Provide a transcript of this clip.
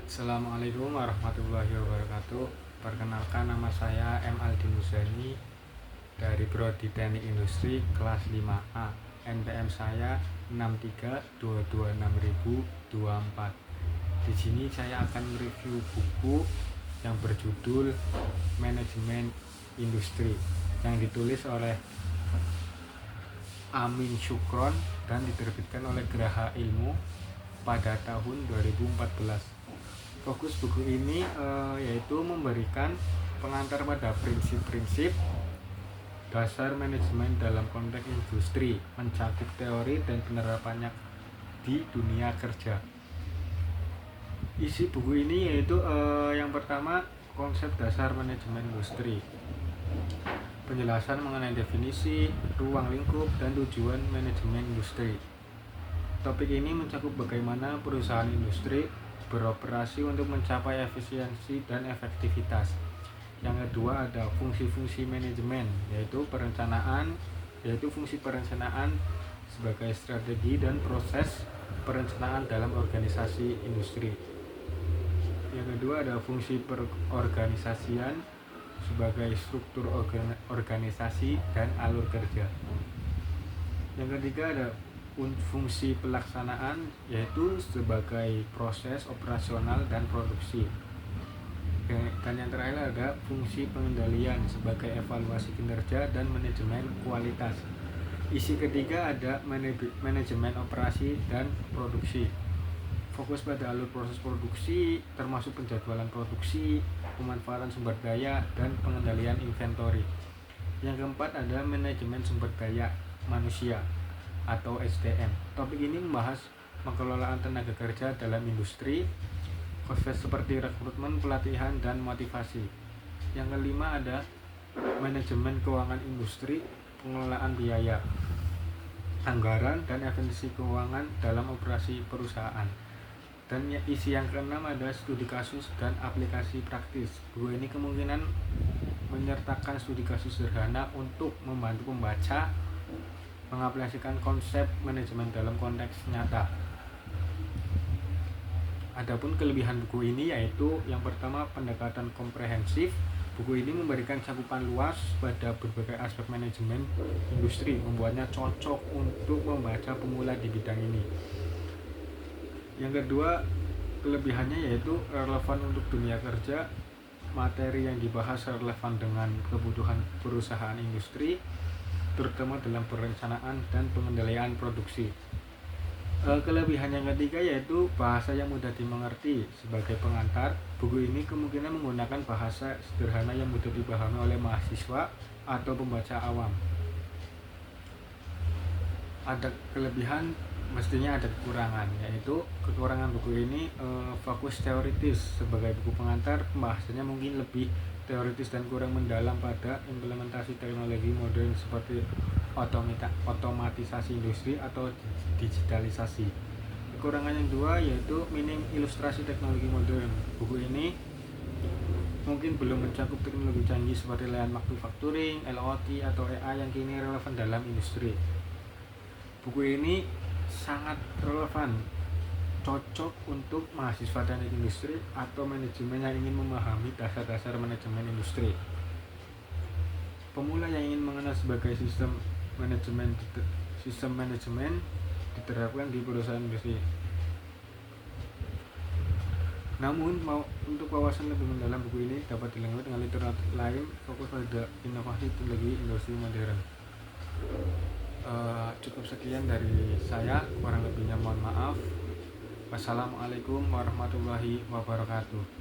Assalamualaikum warahmatullahi wabarakatuh. Perkenalkan, nama saya M. Aldi Muzani dari Prodi Teknik Industri kelas 5A. NPM saya 63226024. Di sini saya akan mereview buku yang berjudul Manajemen Industri yang ditulis oleh Amin Syukron dan diterbitkan oleh Graha Ilmu pada tahun 2014. Fokus buku ini yaitu memberikan pengantar pada prinsip-prinsip dasar manajemen dalam konteks industri, mencakup teori dan penerapannya di dunia kerja. Isi buku ini yaitu yang pertama, konsep dasar manajemen industri, penjelasan mengenai definisi, ruang lingkup, dan tujuan manajemen industri. Topik ini mencakup bagaimana perusahaan industri beroperasi untuk mencapai efisiensi dan efektivitas. Yang kedua ada fungsi-fungsi manajemen, yaitu fungsi perencanaan sebagai strategi dan proses perencanaan dalam organisasi industri. Yang kedua ada fungsi perorganisasian sebagai struktur organisasi dan alur kerja. Yang ketiga ada fungsi pelaksanaan, yaitu sebagai proses operasional dan produksi. Dan yang terakhir ada fungsi pengendalian sebagai evaluasi kinerja dan manajemen kualitas. Isi ketiga ada manajemen operasi dan produksi. Fokus pada alur proses produksi, termasuk penjadwalan produksi, pemanfaatan sumber daya, dan pengendalian inventory. Yang keempat ada manajemen sumber daya manusia atau SDM. Topik ini membahas pengelolaan tenaga kerja dalam industri, konsep seperti rekrutmen, pelatihan, dan motivasi. Yang kelima ada manajemen keuangan industri, pengelolaan biaya, anggaran, dan efisiensi keuangan dalam operasi perusahaan. Dan isi yang keenam ada studi kasus dan aplikasi praktis. Buku ini kemungkinan menyertakan studi kasus sederhana untuk membantu pembaca mengaplikasikan konsep manajemen dalam konteks nyata. Adapun kelebihan buku ini yaitu yang pertama, pendekatan komprehensif. Buku ini memberikan cakupan luas pada berbagai aspek manajemen industri, membuatnya cocok untuk membaca pemula di bidang ini. Yang kedua, kelebihannya yaitu relevan untuk dunia kerja. Materi yang dibahas relevan dengan kebutuhan perusahaan industri, terutama dalam perencanaan dan pengendalian produksi. Kelebihan yang ketiga yaitu bahasa yang mudah dimengerti. Sebagai pengantar, buku ini kemungkinan menggunakan bahasa sederhana yang mudah dipahami oleh mahasiswa atau pembaca awam. Ada kelebihan, mestinya ada kekurangan, yaitu kekurangan buku ini fokus teoritis. Sebagai buku pengantar, pembahasannya mungkin lebih teoritis dan kurang mendalam pada implementasi teknologi modern seperti otomatisasi industri atau digitalisasi. Kekurangan yang dua yaitu minim ilustrasi teknologi modern. Buku ini mungkin belum mencakup teknologi canggih seperti layanan manufacturing, LOT, atau AI yang kini relevan dalam industri. Buku ini sangat relevan, cocok untuk mahasiswa teknik industri atau manajemen yang ingin memahami dasar-dasar manajemen industri. Pemula yang ingin mengenal sebagai sistem manajemen diterapkan di perusahaan industri. Namun untuk wawasan lebih mendalam, buku ini dapat dilengkapi dengan literatur lain fokus pada inovasi teknologi industri modern. Cukup sekian dari saya, kurang lebihnya mohon maaf. Wassalamualaikum warahmatullahi wabarakatuh.